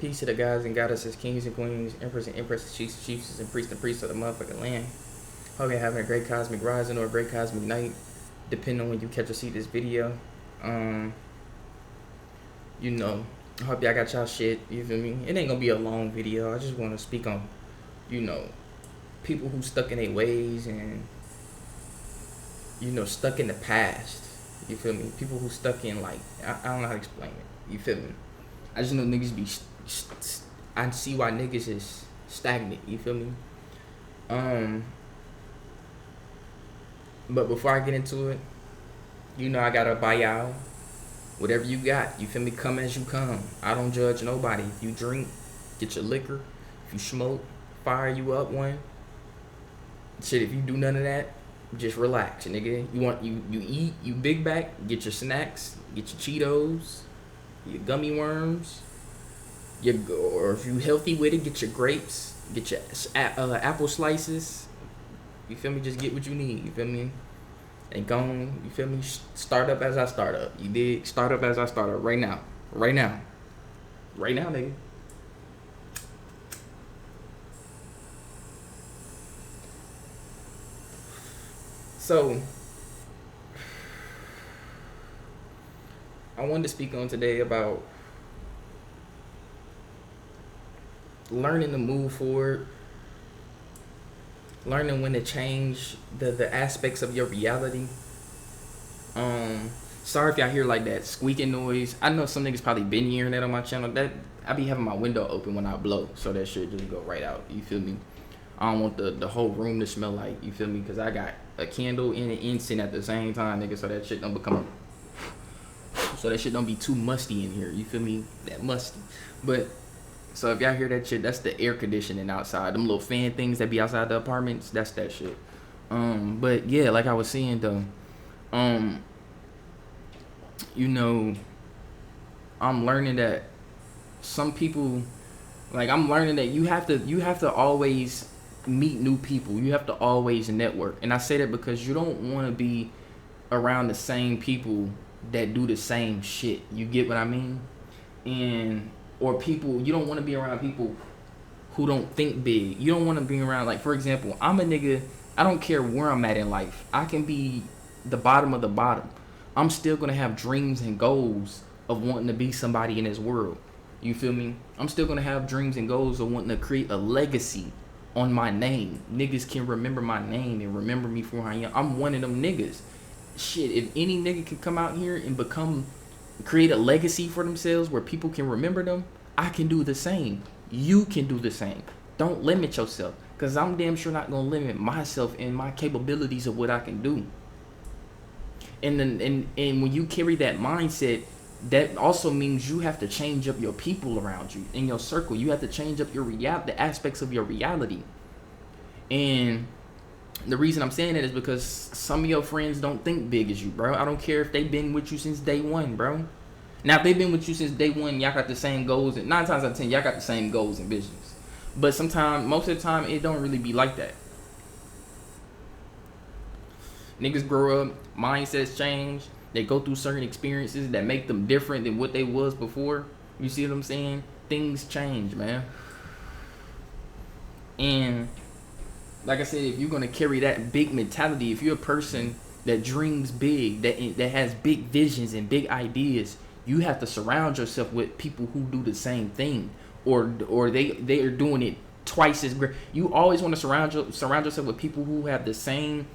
Peace to the guys and goddesses, kings and queens, emperors and empresses, chiefs and priests of the motherfucking land. Hope you're having a great cosmic rising or a great cosmic night, depending on when you catch or see this video. Um, I hope y'all got y'all shit, you feel me? It ain't gonna be a long video. I just wanna speak on, you know, people who stuck in their ways and, stuck in the past. You feel me? People who stuck in I don't know how to explain it. You feel me? I just know niggas be. I see why niggas is stagnant. You feel me? But before I get into it, I gotta buy y'all whatever you got. You feel me? Come as you come. I don't judge nobody. If you drink, get your liquor. If you smoke, fire you up one. Shit, if you do none of that, just relax, nigga. You eat, you big back, get your snacks, get your Cheetos, your gummy worms, or if you healthy with it, get your grapes, get your apple slices. You feel me? Just get what you need. You feel me? And go on, you feel me? Start up as I start up. You dig? Start up as I start up right now. Right now. Right now, nigga. So, I wanted to speak on today about learning to move forward, learning when to change the aspects of your reality. Sorry if y'all hear like that squeaking noise. I know some niggas probably been hearing that on my channel. That I be having my window open when I blow, so that shit just go right out. You feel me? I don't want the whole room to smell like, you feel me? Because I got a candle and an incense at the same time, nigga, so that shit don't be too musty in here. You feel me? That musty. But so if y'all hear that shit, that's the air conditioning outside. Them little fan things that be outside the apartments, that's that shit. But yeah, like I was saying though, I'm learning that some people, I'm learning that you have to always meet new people. You have to always network. And I say that because you don't want to be around the same people that do the same shit. You get what I mean? Or people, you don't want to be around people who don't think big. You don't want to be around, for example, I'm a nigga, I don't care where I'm at in life. I can be the bottom of the bottom. I'm still going to have dreams and goals of wanting to be somebody in this world. You feel me? I'm still going to have dreams and goals of wanting to create a legacy on my name. Niggas can remember my name and remember me for who I am. I'm one of them niggas. Shit, if any nigga can come out here and create a legacy for themselves where people can remember them, I can do the same. You can do the same. Don't limit yourself, because I'm damn sure not going to limit myself and my capabilities of what I can do. And when you carry that mindset, that also means you have to change up your people around you in your circle. You have to change up the aspects of your reality. And the reason I'm saying that is because some of your friends don't think big as you, bro. I don't care if they've been with you since day one, bro. Now, if they've been with you since day one, y'all got the same goals, and 9 times out of 10, y'all got the same goals and visions. But most of the time, it don't really be like that. Niggas grow up, mindsets change, they go through certain experiences that make them different than what they was before. You see what I'm saying? Things change, man. And like I said, if you're gonna carry that big mentality, if you're a person that dreams big, that has big visions and big ideas, you have to surround yourself with people who do the same thing, or they are doing it twice as great. You always want to surround yourself with people who have the same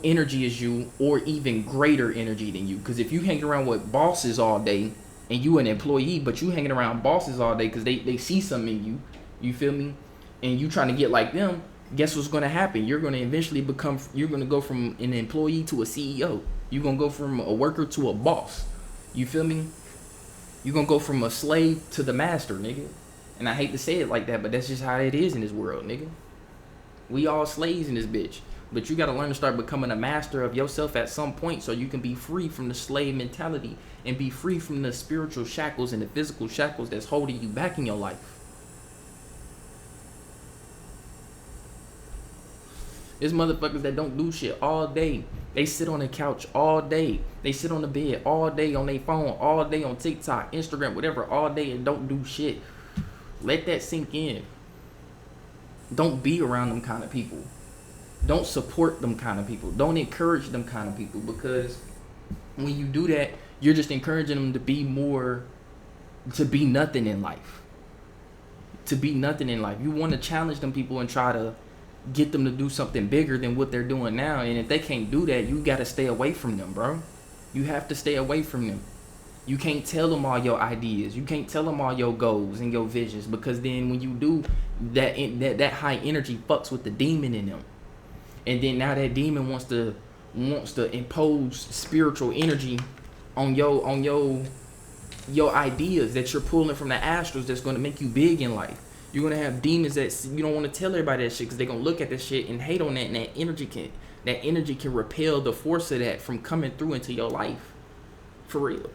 energy as you, or even greater energy than you. Because if you hang around with bosses all day and you an employee, but you hanging around bosses all day because they see something in you feel me, and you trying to get like them, guess what's going to happen? You're going to eventually you're going to go from an employee to a CEO. You're going to go from a worker to a boss. You feel me? You're going to go from a slave to the master, nigga. And I hate to say it like that, but that's just how it is in this world, nigga. We all slaves in this bitch. But you got to learn to start becoming a master of yourself at some point, so you can be free from the slave mentality and be free from the spiritual shackles and the physical shackles that's holding you back in your life. It's motherfuckers that don't do shit all day. They sit on the couch all day. They sit on the bed all day on their phone, all day on TikTok, Instagram, whatever, all day and don't do shit. Let that sink in. Don't be around them kind of people. Don't support them kind of people. Don't encourage them kind of people, because when you do that, you're just encouraging them to be nothing in life. To be nothing in life. You want to challenge them people and try to get them to do something bigger than what they're doing now. And if they can't do that, you got to stay away from them, bro. You have to stay away from them. You can't tell them all your ideas. You can't tell them all your goals and your visions, because then when you do, that high energy fucks with the demon in them. And then now that demon wants to impose spiritual energy on your ideas that you're pulling from the astrals that's going to make you big in life. You're going to have demons that you don't want to tell everybody that shit, because they're going to look at that shit and hate on that, and that energy can repel the force of that from coming through into your life. For real.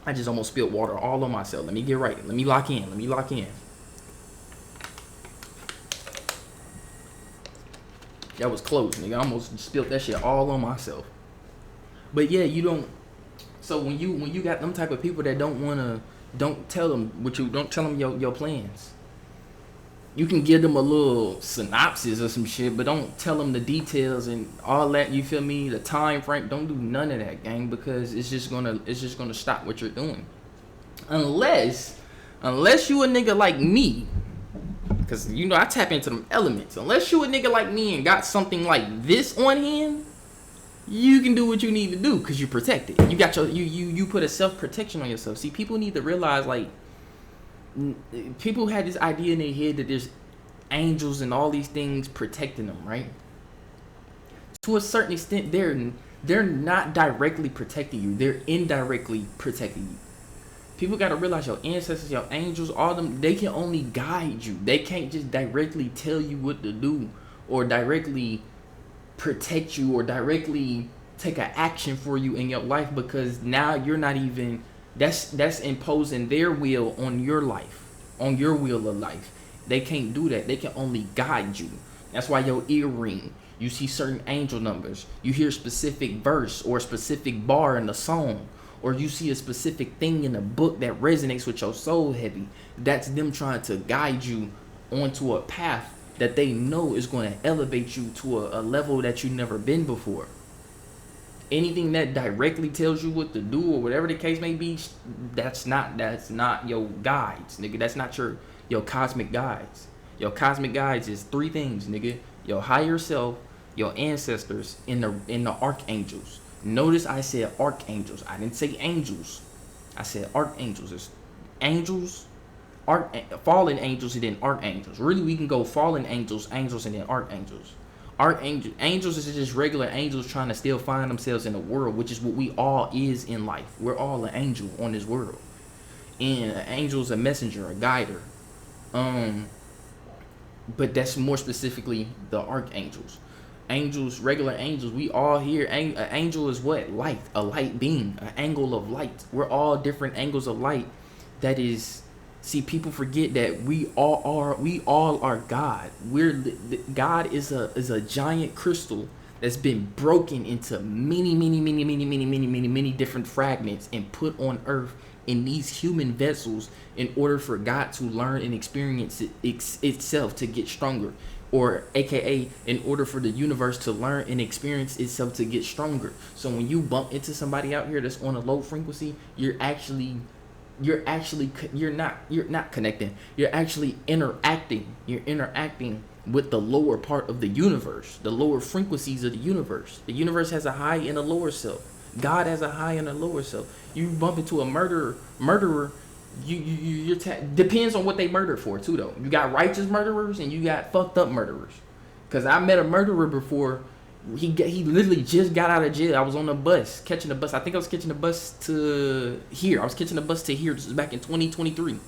I just almost spilled water all on myself. Let me get right. Let me lock in. That was close, nigga. I almost spilled that shit all on myself. But yeah, you don't. So when you got them type of people that don't tell them your plans. You can give them a little synopsis or some shit, but don't tell them the details and all that. You feel me? The time frame. Don't do none of that, gang, because it's just gonna stop what you're doing. Unless you a nigga like me, because you know I tap into them elements. Unless you a nigga like me and got something like this on hand, you can do what you need to do because you're protected. You got you put a self-protection on yourself. See, people need to realize, like, people had this idea in their head that there's angels and all these things protecting them, right? To a certain extent, they're not directly protecting you. They're indirectly protecting you. People got to realize your ancestors, your angels, all them, they can only guide you. They can't just directly tell you what to do or directly protect you or directly take an action for you in your life, because now you're not even, that's imposing their will on your life, on your wheel of life. They can't do that. They can only guide you. That's why your earring, you see certain angel numbers, you hear a specific verse or a specific bar in the song, or you see a specific thing in a book that resonates with your soul heavy. That's them trying to guide you onto a path that they know is going to elevate you to a level that you've never been before. Anything that directly tells you what to do or whatever the case may be, that's not your guides, nigga. That's not your cosmic guides. Your cosmic guides is three things, nigga. Your higher self, your ancestors, and the archangels. Notice I said archangels. I didn't say angels. I said archangels. It's angels, fallen angels, and then archangels. Really, we can go fallen angels, and then archangels. Angels is just regular angels trying to still find themselves in the world, which is what we all is in life. We're all an angel on this world, and an angel is a messenger, a guider. But that's more specifically the archangels. Angels, regular angels, we all here. An angel is what? Light, a light being, an angle of light. We're all different angles of light. That is, see, people forget that we all are God. God is a giant crystal that's been broken into many different fragments and put on earth in these human vessels in order for God to learn and experience itself to get stronger, or aka in order for the universe to learn and experience itself to get stronger. So when you bump into somebody out here that's on a low frequency, you're not connecting. You're actually interacting. You're interacting with the lower part of the universe, the lower frequencies of the universe. The universe has a high and a lower self. God has a high and a lower self. You bump into a murderer, depends on what they murdered for too, though. You got righteous murderers and you got fucked up murderers. Cause I met a murderer before. He literally just got out of jail. I was on the bus, catching the bus. I think I was catching the bus to here. This was back in 2023.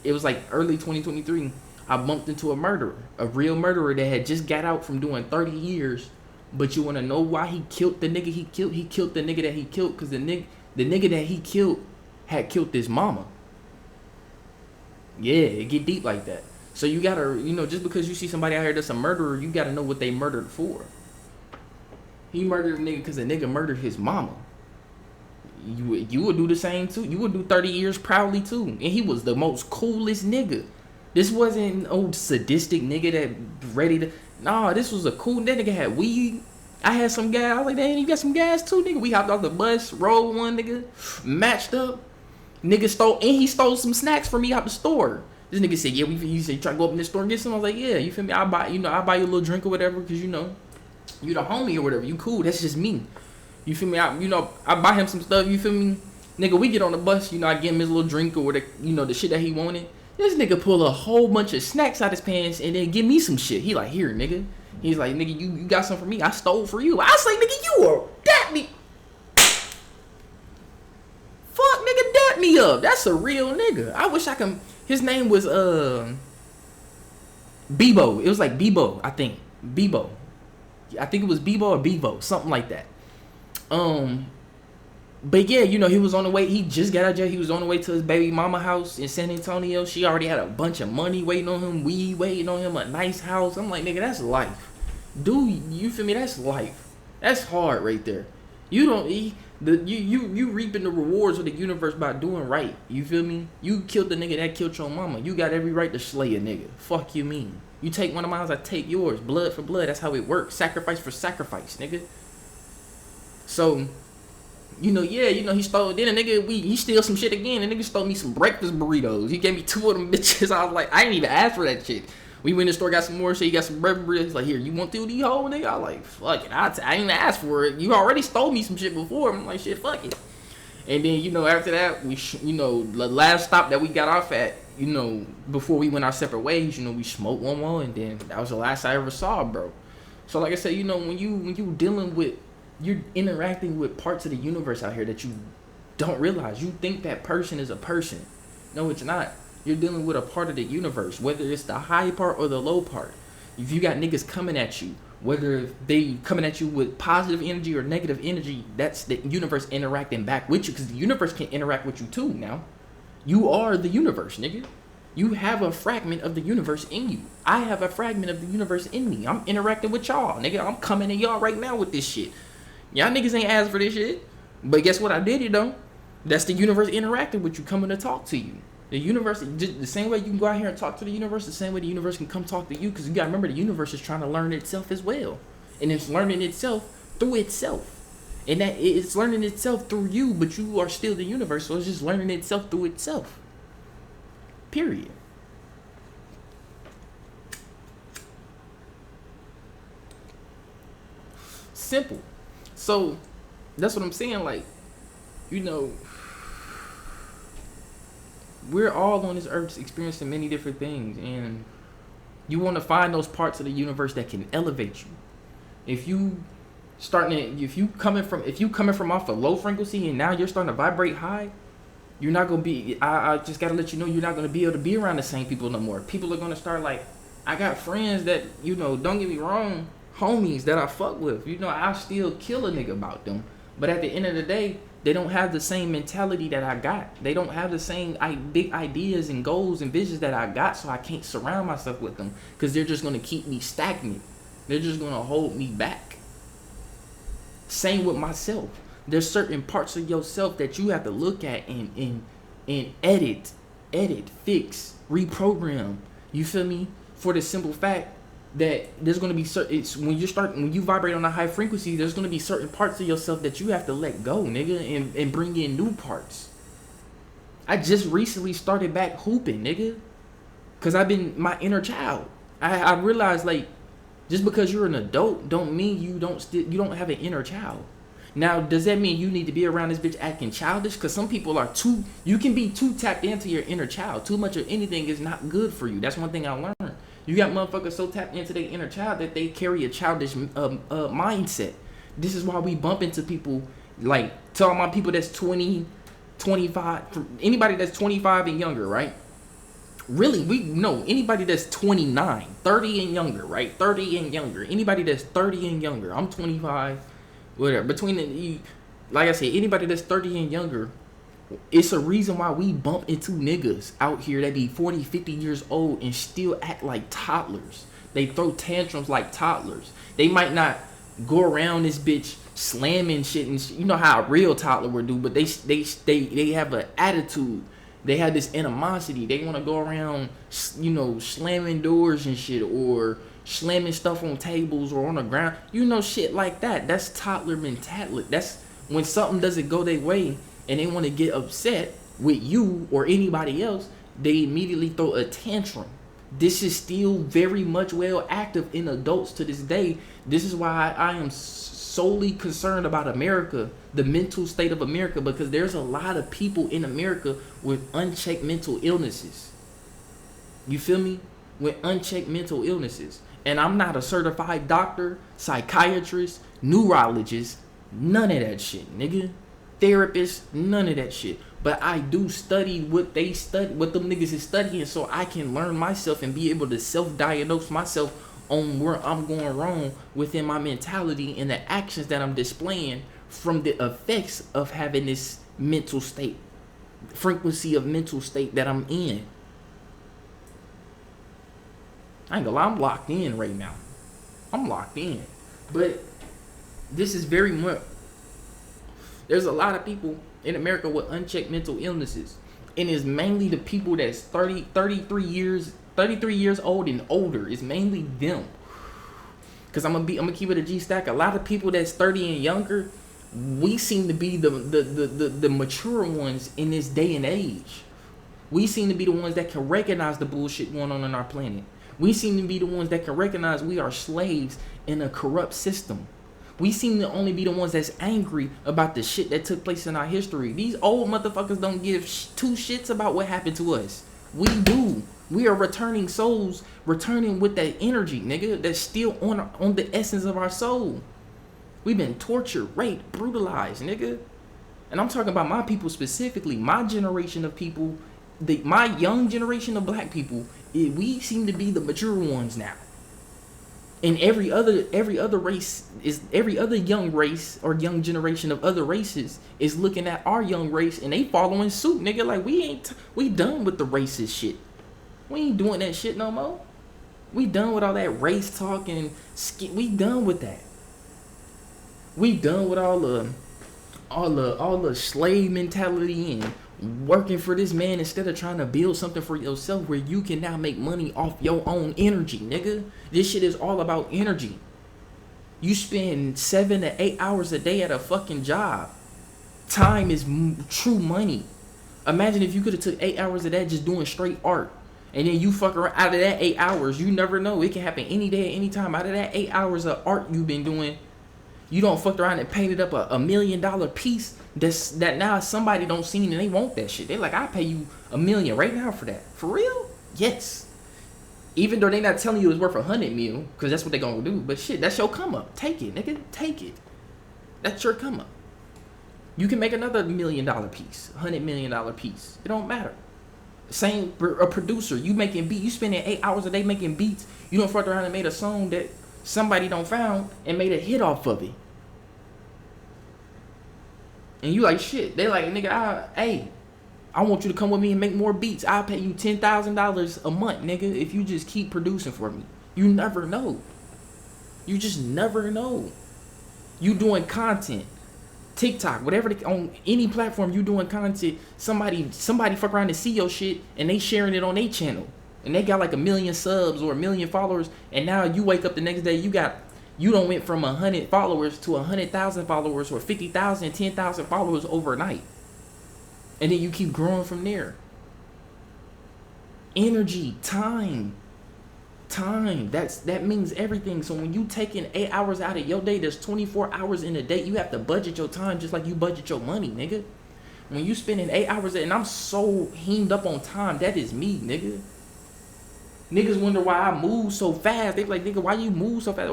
It was like early 2023. I bumped into a murderer, a real murderer that had just got out from doing 30 years. But you want to know why he killed the nigga he killed? He killed the nigga that he killed because the nigga that he killed had killed his mama. Yeah, it get deep like that. So you gotta, just because you see somebody out here that's a murderer, you gotta know what they murdered for. He murdered a nigga because a nigga murdered his mama. You would do the same too. You would do 30 years proudly too. And he was the most coolest nigga. This wasn't an old sadistic nigga that ready to. Nah, this was a cool. That nigga had weed. I had some gas. I was like, damn, you got some gas too, nigga. We hopped off the bus, rolled one, nigga, matched up. Nigga he stole some snacks from me out the store. This nigga said, yeah, you said you try to go up in the store and get some. I was like, yeah, you feel me? I buy you a little drink or whatever, because you the homie or whatever. You cool. That's just me. You feel me? I buy him some stuff. You feel me? Nigga, we get on the bus. I give him his little drink or whatever, the shit that he wanted. This nigga pull a whole bunch of snacks out his pants and then give me some shit. He like, here, nigga. He's like, nigga, you got something for me? I stole for you. I was like, nigga, you are dat me. Fuck, nigga, dat me up. That's a real nigga. I wish I could. His name was Bebo. It was like Bebo, I think. Bebo. I think it was Bebo or Bevo, something like that. But yeah, he was on the way. He just got out of jail. He was on the way to his baby mama house in San Antonio. She already had a bunch of money waiting on him, weed waiting on him, a nice house. I'm like, nigga, that's life. Dude, you feel me? That's life. That's hard right there. You reaping the rewards of the universe by doing right. You feel me? You killed the nigga that killed your mama. You got every right to slay a nigga. Fuck you mean? You take one of mine, I take yours. Blood for blood. That's how it works. Sacrifice for sacrifice, nigga. So, he stole. Then a nigga, he steal some shit again. The nigga stole me some breakfast burritos. He gave me 2 of them bitches. I was like, I didn't even ask for that shit. We went in the store, got some more shit. He got some breakfast burritos. He's like, here, you want 2 of these whole, nigga? I was like, fuck it. I didn't even ask for it. You already stole me some shit before. I'm like, shit, fuck it. And then, after that, we, the last stop that we got off at, before we went our separate ways, we smoked one more, and then that was the last I ever saw, bro. So, like I said, when you dealing with, you're interacting with parts of the universe out here that you don't realize. You think that person is a person. No, it's not. You're dealing with a part of the universe, whether it's the high part or the low part. If you got niggas coming at you, whether they coming at you with positive energy or negative energy, that's the universe interacting back with you, because the universe can interact with you too now. You are the universe, nigga. You have a fragment of the universe in you. I have a fragment of the universe in me. I'm interacting with y'all, nigga. I'm coming at y'all right now with this shit. Y'all niggas ain't asked for this shit. But guess what? I did it, though. That's the universe interacting with you, coming to talk to you. The universe, just the same way you can go out here and talk to the universe, the same way the universe can come talk to you. Because you got to remember, the universe is trying to learn itself as well. And it's learning itself through itself. And that it's learning itself through you, but you are still the universe. So it's just learning itself through itself. Period. Simple. So that's what I'm saying. Like, we're all on this earth experiencing many different things, and you want to find those parts of the universe that can elevate you. If you coming from off a low frequency and now you're starting to vibrate high, you're not gonna be. I just gotta let you know, you're not gonna be able to be around the same people no more. People are gonna start, like, I got friends that, don't get me wrong, homies that I fuck with. I still kill a nigga about them. But at the end of the day, they don't have the same mentality that I got. They don't have the same big ideas and goals and visions that I got, so I can't surround myself with them, because they're just going to keep me stagnant. They're just going to hold me back. Same with myself. There's certain parts of yourself that you have to look at and edit, fix, reprogram. You feel me? For the simple fact that there's going to be certain, when you vibrate on a high frequency, there's going to be certain parts of yourself that you have to let go, nigga, and bring in new parts. I just recently started back hooping, nigga, because I've been my inner child. I realized, like, just because you're an adult don't mean you don't have an inner child. Now, does that mean you need to be around this bitch acting childish? Because some people you can be too tapped into your inner child. Too much of anything is not good for you. That's one thing I learned. You got motherfuckers so tapped into their inner child that they carry a childish mindset. This is why we bump into people, like, tell my people that's 20, 25, anybody that's 25 and younger, right? Really, we know anybody that's 29, 30 and younger, right? 30 and younger. Anybody that's 30 and younger. I'm 25, whatever. Like I said, anybody that's 30 and younger, It's a reason why we bump into niggas out here that be 40, 50 years old and still act like toddlers. They throw tantrums like toddlers. They might not go around this bitch slamming shit and you know how a real toddler would do, but they have an attitude. They have this animosity. They want to go around, you know, slamming doors and shit, or slamming stuff on tables or on the ground. You know, shit like that. That's toddler mentality. That's when something doesn't go their way and they want to get upset with you or anybody else, they immediately throw a tantrum. This is still very much well active in adults to this day. This is why I am solely concerned about America, the mental state of America, because there's a lot of people in America with unchecked mental illnesses. You feel me? With unchecked mental illnesses. And I'm not a certified doctor, psychiatrist, neurologist, none of that shit, nigga. Therapist, none of that shit. But I do study what they study, what them niggas is studying, so I can learn myself and be able to self-diagnose myself on where I'm going wrong within my mentality and the actions that I'm displaying from the effects of having this mental state, frequency of mental state that I'm in. I ain't gonna lie, I'm locked in right now. I'm locked in. But this is very much, there's a lot of people in America with unchecked mental illnesses. And it's mainly the people that's 33 years old and older. It's mainly them. Cause I'm gonna keep it a G stack. A lot of people that's 30 and younger, we seem to be the mature ones in this day and age. We seem to be the ones that can recognize the bullshit going on our planet. We seem to be the ones that can recognize we are slaves in a corrupt system. We seem to only be the ones that's angry about the shit that took place in our history. These old motherfuckers don't give two shits about what happened to us. We do. We are returning souls, returning with that energy, nigga, that's still on the essence of our soul. We've been tortured, raped, brutalized, nigga. And I'm talking about my people specifically, my generation of people, my young generation of black people. We seem to be the mature ones now. And every other young race or young generation of other races is looking at our young race and they following suit, nigga. Like we done with the racist shit. We ain't doing that shit no more. We done with all that race talk and we done with that. We done with all the slave mentality and working for this man instead of trying to build something for yourself where you can now make money off your own energy, nigga. This shit is all about energy. You spend 7 to 8 hours a day at a fucking job. Time is true money. Imagine if you could have took 8 hours of that just doing straight art. And then you fuck around out of that 8 hours. You never know. It can happen any day, any time. Out of that 8 hours of art you've been doing, you don't fuck around and painted up a $1 million piece that now somebody don't see and they want that shit. They like, I'll pay you $1 million right now for that. For real? Yes. Even though they not telling you it's worth $100 million, because that's what they gonna do. But shit, that's your come up. Take it, nigga. Take it. That's your come up. You can make another $1 million piece, $100 million piece. It don't matter. Same a producer. You making beat. You spending 8 hours a day making beats. You don't fuck around and made a song that somebody don't found and made a hit off of it. And you like, shit. They like, nigga, I want you to come with me and make more beats. I'll pay you $10,000 a month, nigga, if you just keep producing for me. You never know. You just never know. You doing content. TikTok, whatever, on any platform you doing content, somebody fuck around and see your shit and they sharing it on their channel. And they got like 1 million subs or 1 million followers, and now you wake up the next day, you don't went from 100 followers to 100,000 followers or 50,000, 10,000 followers overnight. And then you keep growing from there. Energy, time, that means everything. So when you taking 8 hours out of your day, there's 24 hours in a day. You have to budget your time just like you budget your money, nigga. When you spending 8 hours, and I'm so hemmed up on time, that is me, nigga. Niggas wonder why I move so fast. They be like, nigga, why you move so fast?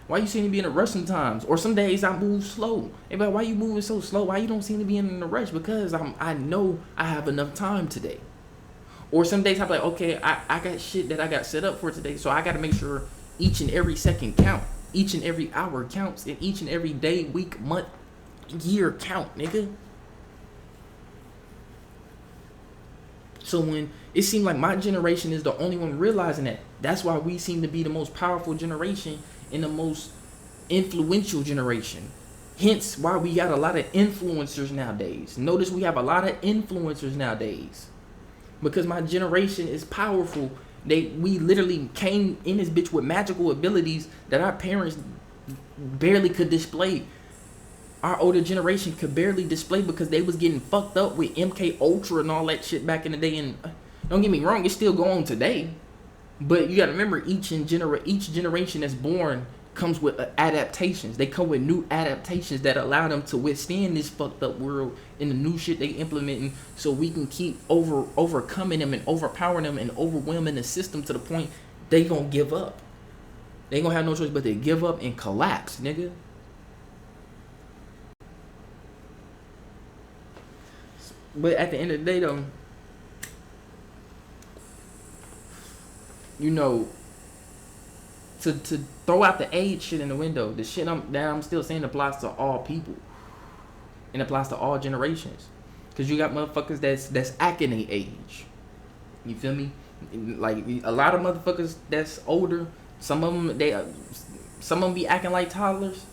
Why you seem to be in a rush sometimes? Or some days I move slow. They be like, why you moving so slow? Why you don't seem to be in a rush? Because I know I have enough time today. Or some days I'm like, okay, I got shit that I got set up for today, so I got to make sure each and every second count. Each and every hour counts. And each and every day, week, month, year count, nigga. So when it seemed like my generation is the only one realizing that, that's why we seem to be the most powerful generation and the most influential generation. Hence why we got a lot of influencers nowadays. Notice we have a lot of influencers nowadays. Because my generation is powerful. We literally came in this bitch with magical abilities that our parents barely could display. Our older generation could barely display because they was getting fucked up with MK Ultra and all that shit back in the day. And don't get me wrong, it's still going on today. But you gotta remember, each generation that's born comes with adaptations. They come with new adaptations that allow them to withstand this fucked up world and the new shit they implementing, so we can keep overcoming them and overpowering them and overwhelming the system to the point they gonna give up. They gonna have no choice but to give up and collapse, nigga. But at the end of the day, though, you know, to throw out the age shit in the window, the shit I'm still saying applies to all people, and applies to all generations, cause you got motherfuckers that's acting their age. You feel me? Like a lot of motherfuckers that's older, some of them be acting like toddlers,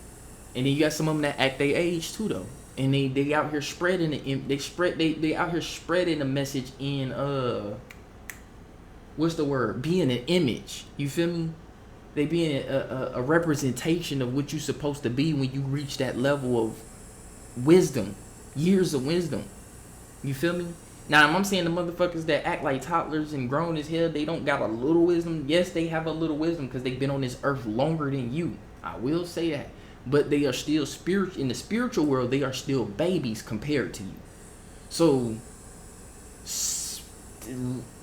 and then you got some of them that act their age too though, and they out here spreading it. They out here spreading the message in what's the word? Being an image. You feel me? They being a representation of what you're supposed to be when you reach that level of wisdom, years of wisdom. You feel me? Now, I'm saying the motherfuckers that act like toddlers and grown as hell, they don't got a little wisdom. Yes, they have a little wisdom because they've been on this earth longer than you. I will say that. But they are still in the spiritual world, they are still babies compared to you. So,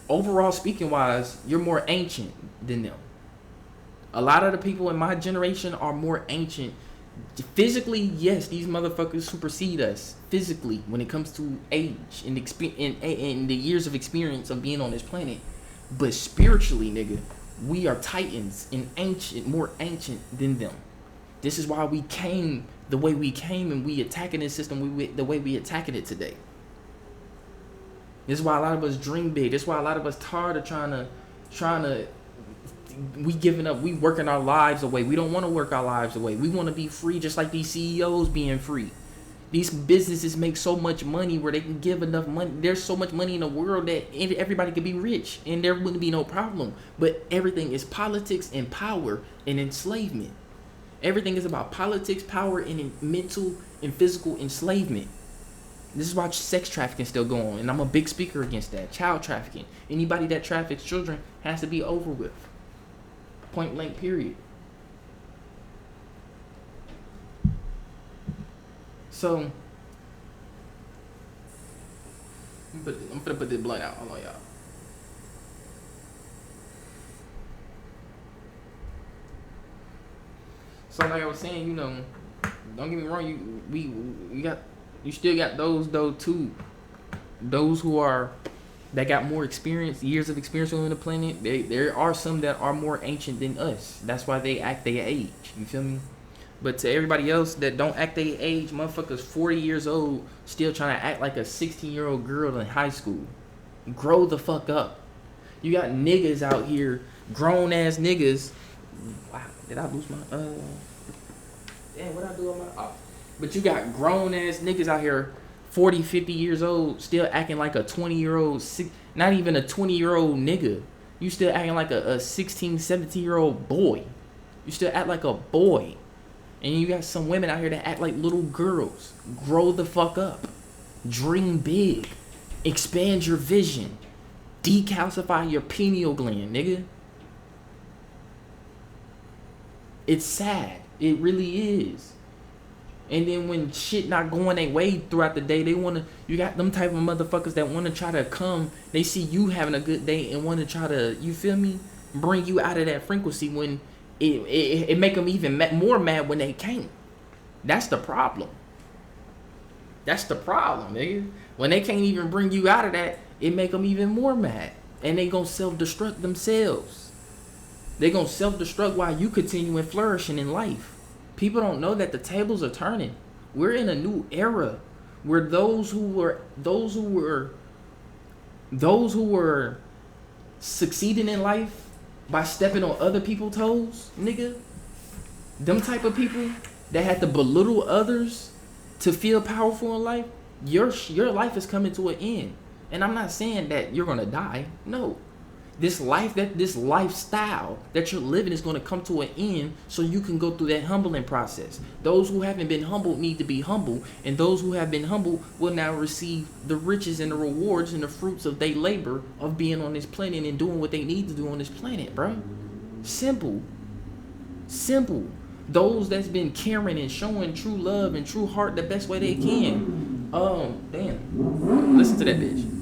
overall speaking wise, you're more ancient than them. A lot of the people in my generation are more ancient. Physically, yes, these motherfuckers supersede us physically when it comes to age and the years of experience of being on this planet. But spiritually, nigga, we are titans and more ancient than them. This is why we came the way we came, and we attacking this system the way we attacking it today. This is why a lot of us dream big. This is why a lot of us tired of trying to we giving up. We working our lives away. We don't want to work our lives away. We want to be free, just like these CEOs being free. These businesses make so much money where they can give enough money. There's so much money in the world that everybody could be rich and there wouldn't be no problem. But everything is politics and power and enslavement. Everything is about politics, power, and mental and physical enslavement. This is why sex trafficking still go on, and I'm a big speaker against that. Child trafficking. Anybody that traffics children has to be over with. Point blank, period. So, I'm finna put this blunt out. Hold on, y'all. So, like I was saying, you know, don't get me wrong. You still got those though too. Those that got more experience, years of experience on the planet. There are some that are more ancient than us. That's why they act their age. You feel me? But to everybody else that don't act their age, motherfuckers 40 years old still trying to act like a 16-year-old girl in high school. Grow the fuck up. You got niggas out here, grown ass niggas. Wow, did I lose my damn, what I do on my But you got grown ass niggas out here 40, 50 years old, still acting like a 20-year-old, not even a 20-year-old nigga. You still acting like a 16, 17-year-old boy. You still act like a boy. And you got some women out here that act like little girls. Grow the fuck up. Dream big. Expand your vision. Decalcify your pineal gland, nigga. It's sad. It really is. And then when shit not going their way throughout the day, you got them type of motherfuckers that want to try to come, they see you having a good day and want to try to, you feel me, bring you out of that frequency when it make them even more mad when they can't. That's the problem. That's the problem, nigga. When they can't even bring you out of that, it make them even more mad. And they gonna self-destruct themselves. They gonna self-destruct while you continuing flourishing in life. People don't know that the tables are turning. We're in a new era where those who were Those who were succeeding in life by stepping on other people's toes, nigga, them type of people that had to belittle others to feel powerful in life, your life is coming to an end. And I'm not saying that you're gonna die. No. This lifestyle that you're living is gonna come to an end so you can go through that humbling process. Those who haven't been humbled need to be humble, and those who have been humbled will now receive the riches and the rewards and the fruits of their labor of being on this planet and doing what they need to do on this planet, bro. Simple. Simple. Those that's been caring and showing true love and true heart the best way they can. Damn. Listen to that bitch.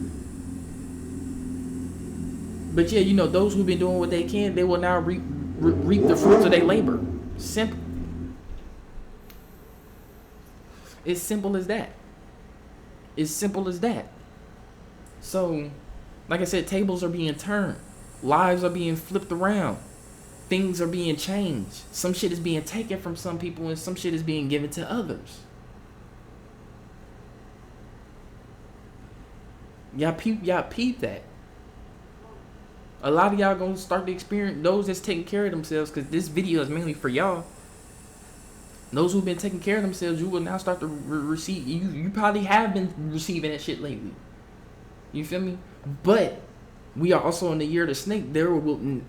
But yeah, those who've been doing what they can, they will now reap the fruits of their labor. Simple. It's simple as that. It's simple as that. So, like I said, tables are being turned. Lives are being flipped around. Things are being changed. Some shit is being taken from some people and some shit is being given to others. Y'all peep that. A lot of y'all gonna start to experience, those that's taking care of themselves, because this video is mainly for y'all. Those who've been taking care of themselves, you will now start to receive. You probably have been receiving that shit lately. You feel me? But we are also in the year of the snake. There will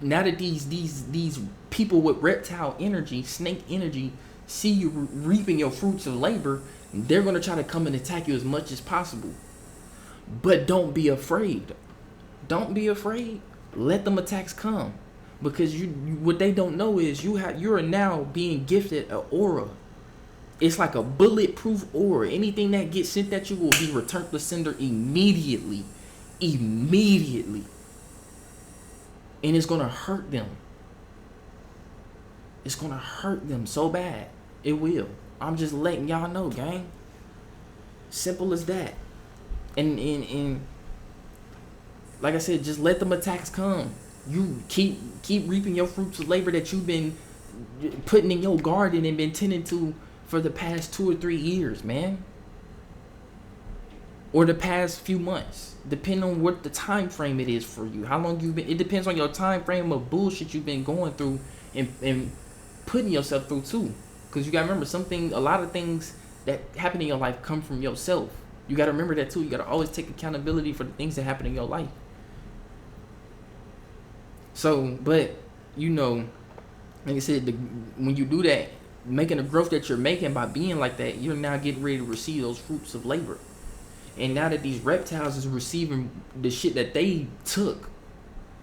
now that these people with reptile energy, snake energy, see you reaping your fruits of labor, they're gonna try to come and attack you as much as possible. But don't be afraid. Don't be afraid. Let them attacks come, because you what they don't know is you are now being gifted an aura. It's like a bulletproof aura. Anything that gets sent at you will be returned to sender immediately. Immediately. And it's gonna hurt them. It's gonna hurt them so bad. It will. I'm just letting y'all know, gang. Simple as that. And like I said, just let them attacks come. You keep reaping your fruits of labor that you've been putting in your garden and been tending to for the past 2 or 3 years, man. Or the past few months, depending on what the time frame it is for you. How long you've been. It depends on your time frame of bullshit you've been going through and putting yourself through too. Because you gotta remember, a lot of things that happen in your life come from yourself. You gotta remember that too. You gotta always take accountability for the things that happen in your life. So, but like I said, when you do that, making the growth that you're making by being like that, you're now getting ready to receive those fruits of labor. And now that these reptiles is receiving the shit that they took,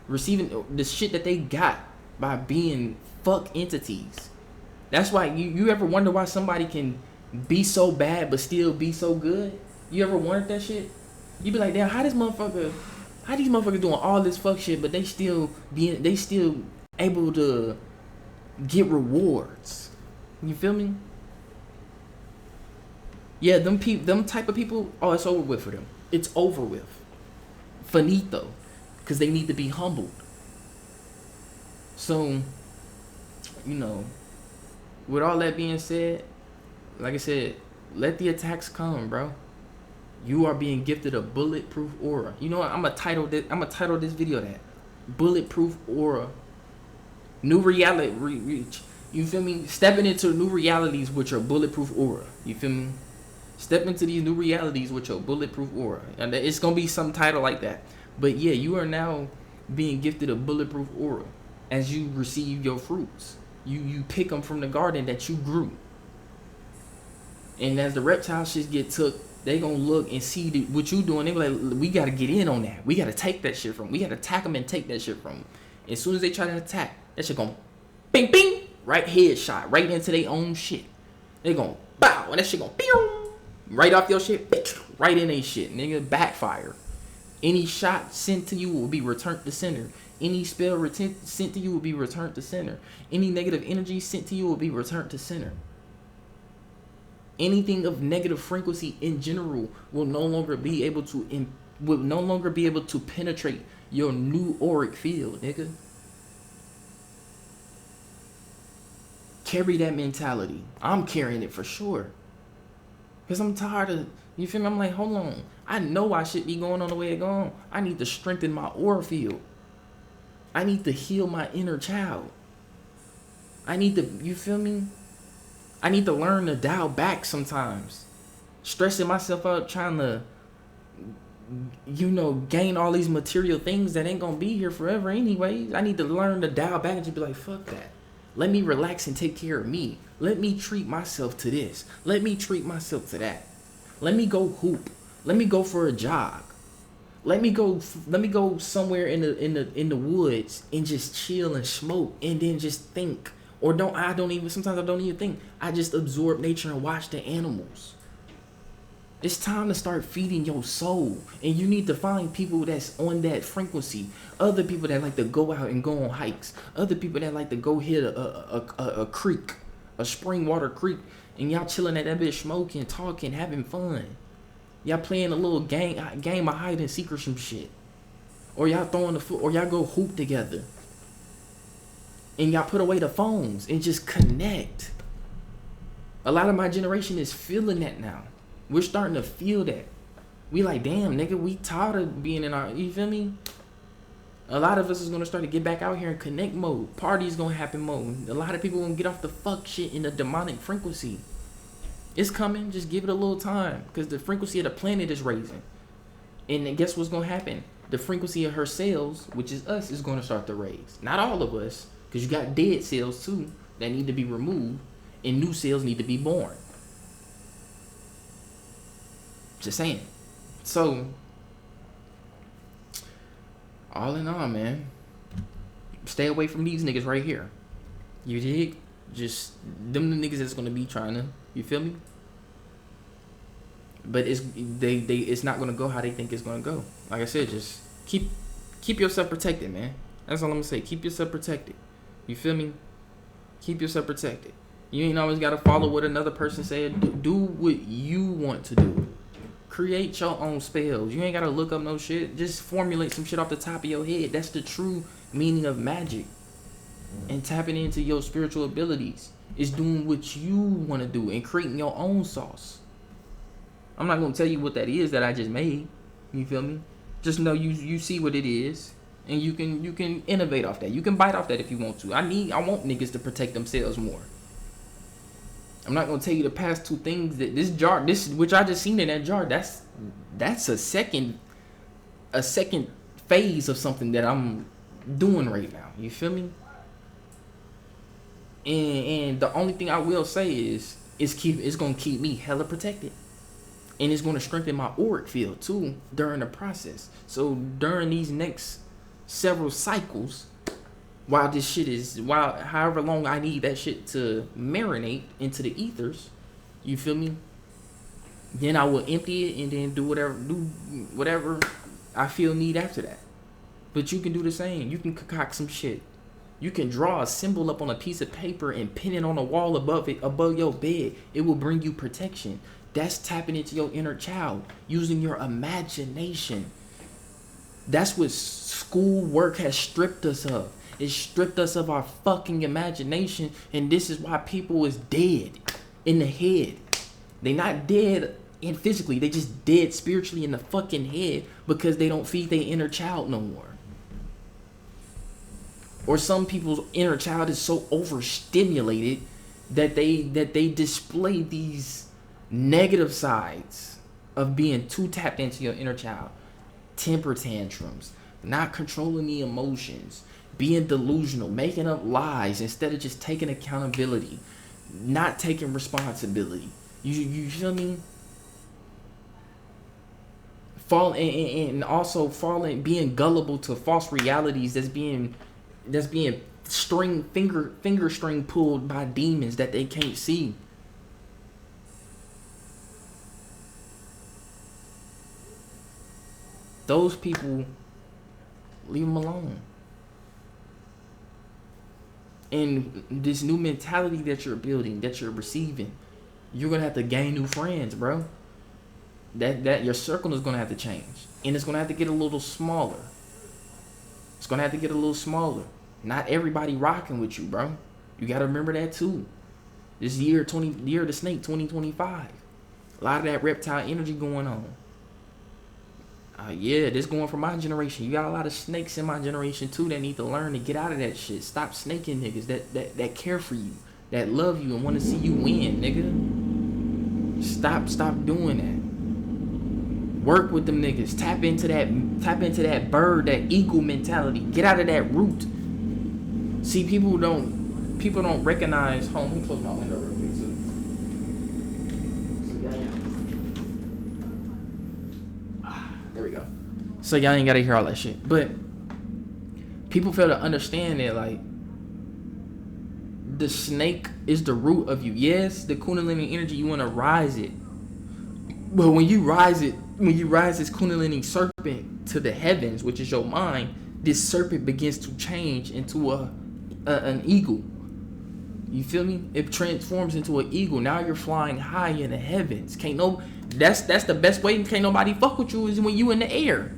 receiving the shit that they got by being fuck entities. That's why you ever wonder why somebody can be so bad but still be so good? You ever wondered that shit? You be like, damn, how these motherfuckers doing all this fuck shit, but they still able to get rewards. You feel me? Yeah, them type of people, oh, it's over with for them. It's over with. Finito. Because they need to be humbled. So, with all that being said, like I said, let the attacks come, bro. You are being gifted a bulletproof aura. You know what? I'm gonna title this video that. Bulletproof aura. New reality reach. You feel me? Stepping into new realities with your bulletproof aura. You feel me? Step into these new realities with your bulletproof aura. And it's gonna be some title like that. But yeah, you are now being gifted a bulletproof aura as you receive your fruits. You pick them from the garden that you grew. And as the reptile shits get took, they gonna look and see what you doing. They be like, we gotta get in on that. We gotta take that shit from them. We gotta attack them and take that shit from them. As soon as they try to attack, that shit gonna bing bing, right headshot, right into their own shit. They gonna bow, and that shit gonna pew, right off your shit, right in their shit. Nigga, backfire. Any shot sent to you will be returned to sender. Any spell sent to you will be returned to sender. Any negative energy sent to you will be returned to sender. Anything of negative frequency in general will no longer be able to penetrate your new auric field, nigga. Carry that mentality. I'm carrying it for sure. Because I'm tired of, You feel me? I'm like, hold on. I know I should be going on the way it going. I need to strengthen my aura field. I need to heal my inner child. I need to, you feel me? I need to learn to dial back sometimes. Stressing myself out trying to, gain all these material things that ain't gonna be here forever anyways. I need to learn to dial back and just be like, fuck that. Let me relax and take care of me. Let me treat myself to this. Let me treat myself to that. Let me go hoop. Let me go for a jog. Let me go somewhere in the woods and just chill and smoke and then just think. Or sometimes I don't even think. I just absorb nature and watch the animals. It's time to start feeding your soul. And you need to find people that's on that frequency. Other people that like to go out and go on hikes. Other people that like to go hit a creek, a spring water creek. And y'all chilling at that bitch, smoking, talking, having fun. Y'all playing a little game of hide and seek or some shit. Or y'all throwing the foot, or y'all go hoop together. And y'all put away the phones and just connect. A lot of my generation is feeling that now. We're starting to feel that. We like, damn, nigga, we tired of being in our, you feel me? A lot of us is going to start to get back out here in connect mode. Parties going to happen mode. A lot of people going to get off the fuck shit in the demonic frequency. It's coming. Just give it a little time. Because the frequency of the planet is raising. And then guess what's going to happen? The frequency of her cells, which is us, is going to start to raise. Not all of us. Because you got dead cells too that need to be removed. And new cells need to be born. Just saying. So, all in all, man, stay away from these niggas right here. You dig? Just them the niggas that's gonna be trying to, you feel me? But it's not gonna go how they think it's gonna go. Like I said, just keep yourself protected, man. That's all I'm gonna say. Keep yourself protected. You feel me? Keep yourself protected. You ain't always gotta follow what another person said. Do what you want to do. Create your own spells. You ain't gotta look up no shit. Just formulate some shit off the top of your head. That's the true meaning of magic. And tapping into your spiritual abilities is doing what you want to do and creating your own sauce. I'm not gonna tell you what that is that I just made. You feel me? Just know you see what it is, and you can innovate off that. You can bite off that if you want to. I want niggas to protect themselves more. I'm not gonna tell you the past two things that this jar, which I just seen in that jar. That's a second phase of something that I'm doing right now. You feel me? And the only thing I will say is it's gonna keep me hella protected, and it's gonna strengthen my auric field too during the process. So during these next several cycles, however long I need that shit to marinate into the ethers, you feel me? Then I will empty it and then do whatever I feel need after that. But you can do the same. You can concoct some shit. You can draw a symbol up on a piece of paper and pin it on a wall above your bed. It will bring you protection. That's tapping into your inner child, using your imagination. That's what school work has stripped us of. It stripped us of our fucking imagination, and this is why people is dead in the head. They not dead physically, they just dead spiritually in the fucking head because they don't feed their inner child no more. Or some people's inner child is so overstimulated that they display these negative sides of being too tapped into your inner child. Temper tantrums, not controlling the emotions, being delusional, making up lies instead of just taking accountability, not taking responsibility. You feel me? Being gullible to false realities that's being finger string pulled by demons that they can't see. Those people, leave them alone. And this new mentality that you're building, that you're receiving, you're gonna have to gain new friends, bro. That your circle is gonna have to change, and it's gonna have to get a little smaller. It's gonna have to get a little smaller. Not everybody rocking with you, bro. You gotta remember that too. This year of the snake, 2025. A lot of that reptile energy going on. Yeah, this going for my generation. You got a lot of snakes in my generation too that need to learn to get out of that shit. Stop snaking niggas that care for you, that love you and want to see you win, nigga. Stop doing that. Work with them niggas. Tap into that bird, that eagle mentality. Get out of that root. See, people don't recognize. Hold on, let me close my window real quick too. There we go. So y'all ain't gotta hear all that shit. But people fail to understand that, like, the snake is the root of you. Yes, the Kundalini energy, you want to rise it. But when you rise this Kundalini serpent to the heavens, which is your mind, this serpent begins to change into an eagle. You feel me? It transforms into an eagle. Now you're flying high in the heavens. That's the best way. Can't nobody fuck with you is when you in the air.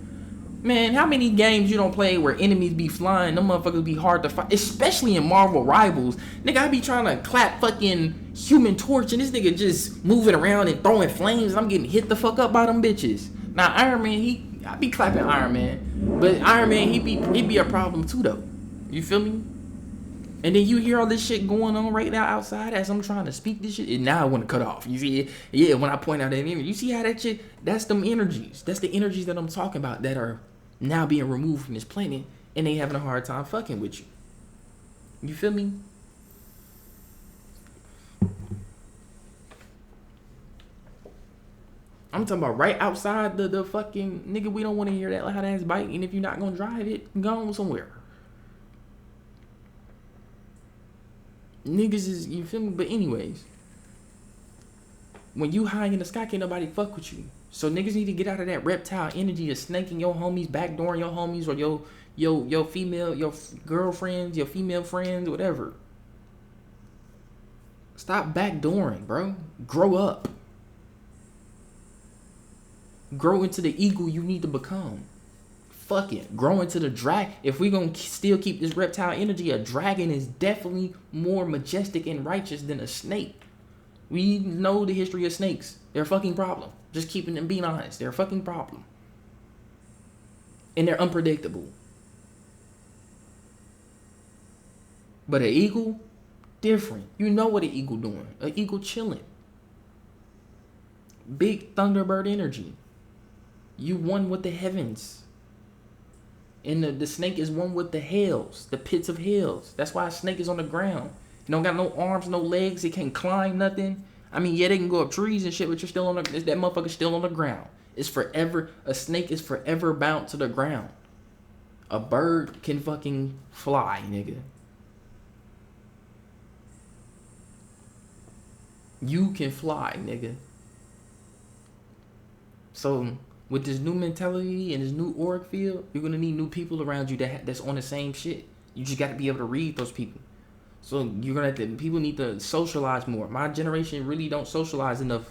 Man, how many games you don't play where enemies be flying? Them motherfuckers be hard to fight, especially in Marvel Rivals. Nigga, I be trying to clap fucking Human Torch, and this nigga just moving around and throwing flames, and I'm getting hit the fuck up by them bitches. Now Iron Man, I be clapping Iron Man, but Iron Man, he be a problem too though. You feel me? And then you hear all this shit going on right now outside as I'm trying to speak this shit, and now I want to cut off. You see it? Yeah, when I point out that energy, you see how that shit, that's them energies. That's the energies that I'm talking about that are now being removed from this planet, and they having a hard time fucking with you. You feel me? I'm talking about right outside the fucking nigga. We don't want to hear that loud ass bike, and if you're not gonna drive it, go on somewhere. Niggas is, you feel me? But anyways, when you high in the sky, can't nobody fuck with you. So niggas need to get out of that reptile energy of snaking your homies, backdooring your homies, or your female, your girlfriends, your female friends, whatever. Stop backdooring, bro. Grow up. Grow into the eagle you need to become. Fuck it. Grow into the dragon. If we gonna still keep this reptile energy, a dragon is definitely more majestic and righteous than a snake. We know the history of snakes. They're a fucking problem. Just keeping them being honest. They're a fucking problem. And they're unpredictable. But an eagle, different. You know what an eagle doing. An eagle chilling. Big Thunderbird energy. You one with the heavens. And the snake is one with the hells. The pits of hells. That's why a snake is on the ground. It don't got no arms, no legs. It can't climb nothing. I mean, yeah, they can go up trees and shit, but you're still on that motherfucker's still on the ground. It's forever, a snake is forever bound to the ground. A bird can fucking fly, nigga. You can fly, nigga. So, with this new mentality and this new auric field, you're gonna need new people around you that's on the same shit. You just gotta be able to read those people. So you're gonna have to, people need to socialize more. My generation really don't socialize enough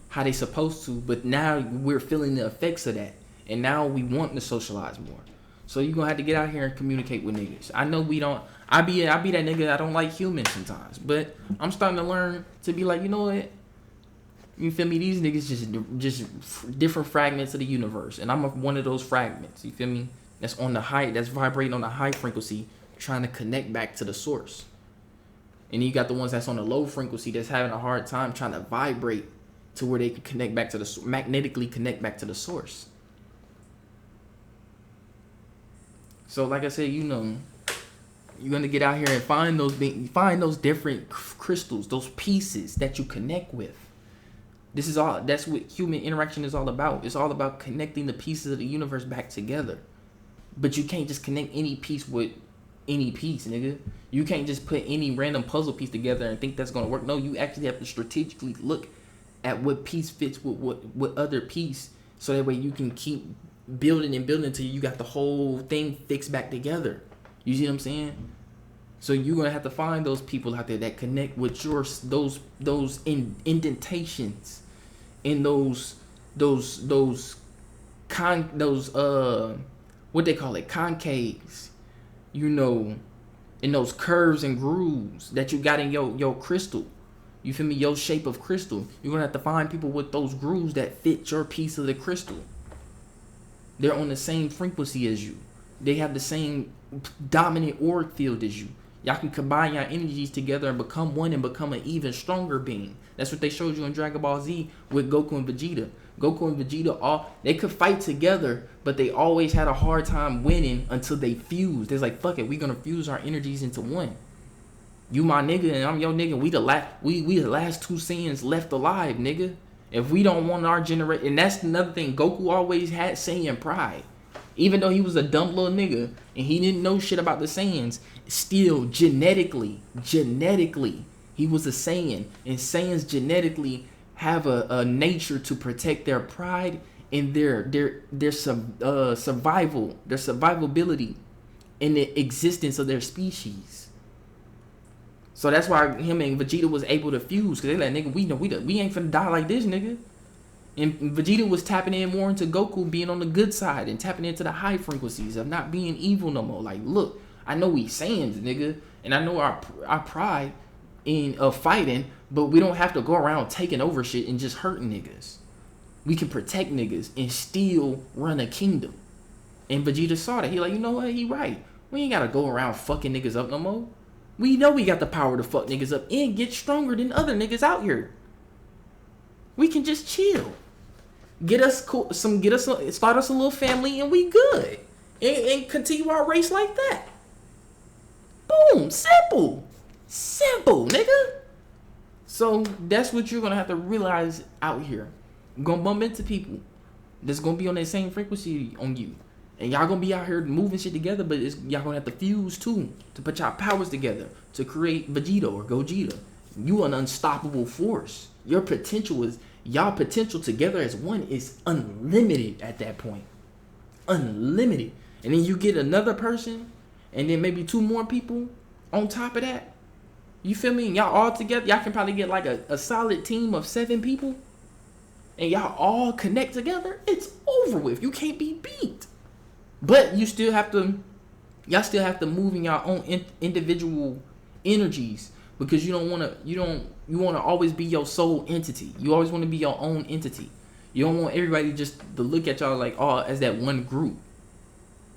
how they supposed to, but now we're feeling the effects of that. And now we want to socialize more. So you're gonna have to get out here and communicate with niggas. I know we don't, I be that nigga, I don't like humans sometimes. But I'm starting to learn to be like, you know what? You feel me? These niggas just different fragments of the universe. And I'm one of those fragments, you feel me? That's on the high, that's vibrating on the high frequency, trying to connect back to the source. And you got the ones that's on the low frequency that's having a hard time trying to vibrate to where they can connect back to the, magnetically connect back to the source. So like I said, you know, you're going to get out here and find those different crystals, those pieces that you connect with. This is all, that's what human interaction is all about. It's all about connecting the pieces of the universe back together. But you can't just connect any piece with any piece, nigga. You can't just put any random puzzle piece together and think that's gonna work. No, you actually have to strategically look at what piece fits with what other piece, so that way you can keep building and building until you got the whole thing fixed back together. You see what I'm saying? So you're gonna have to find those people out there that connect with your those indentations in those what they call it, concaves, you know, in those curves and grooves that you got in your crystal. You feel me? Your shape of crystal. You're gonna have to find people with those grooves that fit your piece of the crystal. They're on the same frequency as you. They have the same dominant auric field as you. Y'all can combine your energies together and become one and become an even stronger being. That's what they showed you in Dragon Ball Z with Goku and Vegeta. Goku and Vegeta, they could fight together, but they always had a hard time winning until they fused. They're like, fuck it, we gonna fuse our energies into one. You my nigga and I'm your nigga. We the last two Saiyans left alive, nigga. If we don't want our generation, and that's another thing, Goku always had Saiyan pride. Even though he was a dumb little nigga and he didn't know shit about the Saiyans, still genetically, he was a Saiyan. And Saiyans genetically have a nature to protect their pride and their survivability in the existence of their species. So that's why him and Vegeta was able to fuse, because they like, nigga, we ain't finna die like this, nigga. And Vegeta was tapping in more into Goku being on the good side and tapping into the high frequencies of not being evil no more. Like, look, I know we Saiyans, nigga, and I know our pride of fighting, but we don't have to go around taking over shit and just hurting niggas. We can protect niggas and still run a kingdom. And Vegeta saw that. He like, you know what? He right. We ain't gotta go around fucking niggas up no more. We know we got the power to fuck niggas up and get stronger than other niggas out here. We can just chill. Start us a little family and we good. And continue our race like that. Boom. Simple, nigga. So that's what you're gonna have to realize out here. You're gonna bump into people that's gonna be on that same frequency on you. And y'all gonna be out here moving shit together, but y'all gonna have to fuse too, to put y'all powers together to create Vegeta or Gogeta. You an unstoppable force. Y'all potential together as one is unlimited at that point. Unlimited. And then you get another person, and then maybe two more people on top of that. You feel me? And y'all all together, y'all can probably get like a solid team of 7 people. And y'all all connect together. It's over with. You can't be beat. But y'all still have to move in your own individual energies, because you want to always be your sole entity. You always want to be your own entity. You don't want everybody just to look at y'all like, oh, as that one group.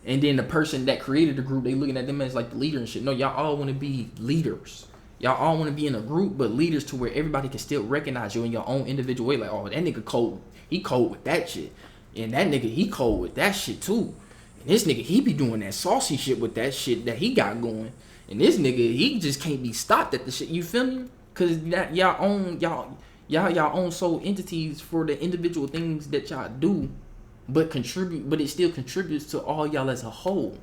And then the person that created the group, they looking at them as like the leader and shit. No, y'all all want to be leaders. Y'all all want to be in a group, but leaders to where everybody can still recognize you in your own individual way. Like, oh, that nigga cold. He cold with that shit. And that nigga, he cold with that shit too. And this nigga, he be doing that saucy shit with that shit that he got going. And this nigga, he just can't be stopped at the shit. You feel me? Cause y'all own soul entities for the individual things that y'all do, but it still contributes to all y'all as a whole.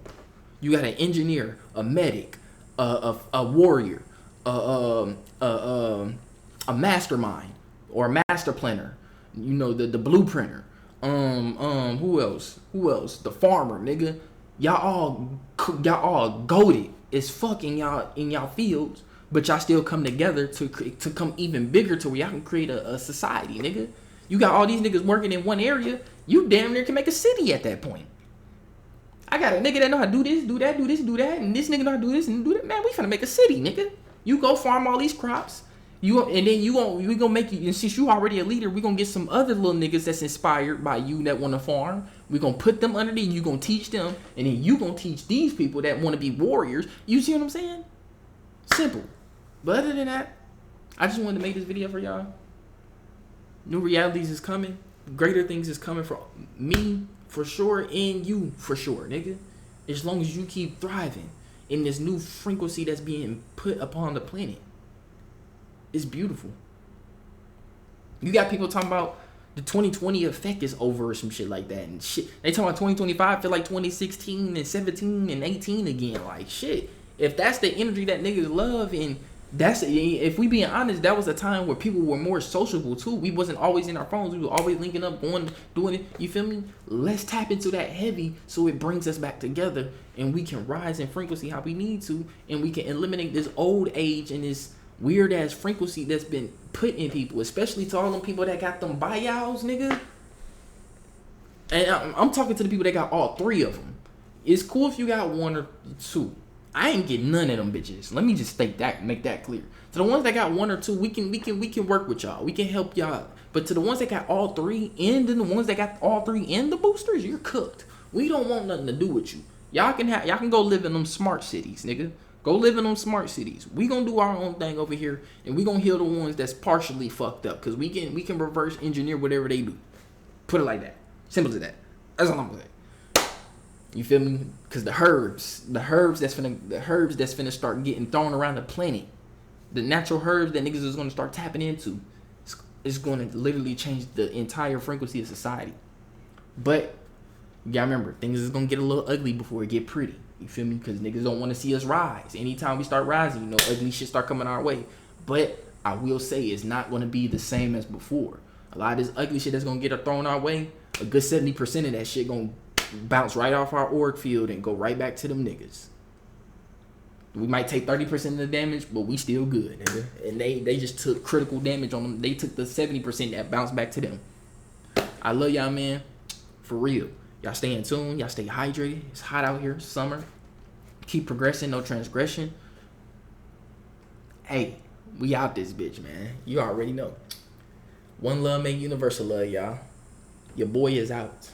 You got an engineer, a medic, a warrior, a mastermind or a master planner. You know, the blueprinter. Who else? The farmer, nigga. Y'all all goated as fuck in y'all fields, but y'all still come together to come even bigger to where y'all can create a society, nigga. You got all these niggas working in one area. You damn near can make a city at that point. I got a nigga that know how to do this, do that, do this, do that, and this nigga know how to do this and do that. Man, we finna make a city, nigga. You go farm all these crops. We gonna make you, and since you already a leader, we gonna get some other little niggas that's inspired by you that wanna farm. We gonna put them under you gonna teach them, and then you gonna teach these people that wanna be warriors. You see what I'm saying? Simple. But other than that, I just wanted to make this video for y'all. New realities is coming. Greater things is coming for me, for sure, and you, for sure, nigga. As long as you keep thriving in this new frequency that's being put upon the planet. It's beautiful. You got people talking about the 2020 effect is over or some shit like that and shit. They talking about 2025 feel like 2016 and 17 and 18 again. Like shit. If that's the energy that niggas love, and if we being honest, that was a time where people were more sociable too. We wasn't always in our phones. We were always linking up, going, doing it. You feel me? Let's tap into that heavy so it brings us back together and we can rise in frequency how we need to, and we can eliminate this old age and this weird ass frequency that's been put in people, especially to all them people that got them buyouts, nigga. And I'm talking to the people that got all 3 of them. It's cool if you got 1 or 2. I ain't getting none of them bitches. Let me just make that clear. To the ones that got 1 or 2, we can work with y'all. We can help y'all. But to the ones that got all 3 and then the ones that got all 3 and the boosters, you're cooked. We don't want nothing to do with you. Y'all can go live in them smart cities, nigga. Go live in them smart cities. We gonna do our own thing over here, and we gonna heal the ones that's partially fucked up, cause we can reverse engineer whatever they do. Put it like that. Simple as that. That's all I'm gonna say. You feel me? Cause the herbs that's finna start getting thrown around the planet, the natural herbs that niggas is gonna start tapping into, it's gonna literally change the entire frequency of society. But you gotta remember, things is gonna get a little ugly before it get pretty. You feel me? Because niggas don't want to see us rise. Anytime we start rising, you know, ugly shit start coming our way. But I will say it's not going to be the same as before. A lot of this ugly shit that's going to get thrown our way, a good 70% of that shit going to bounce right off our org field and go right back to them niggas. We might take 30% of the damage, but we still good, nigga. And they just took critical damage on them. They took the 70% that bounced back to them. I love y'all, man. For real. Y'all stay in tune. Y'all stay hydrated. It's hot out here. Summer. Keep progressing. No transgression. Hey, we out this bitch, man. You already know. One love make universal love, y'all. Your boy is out.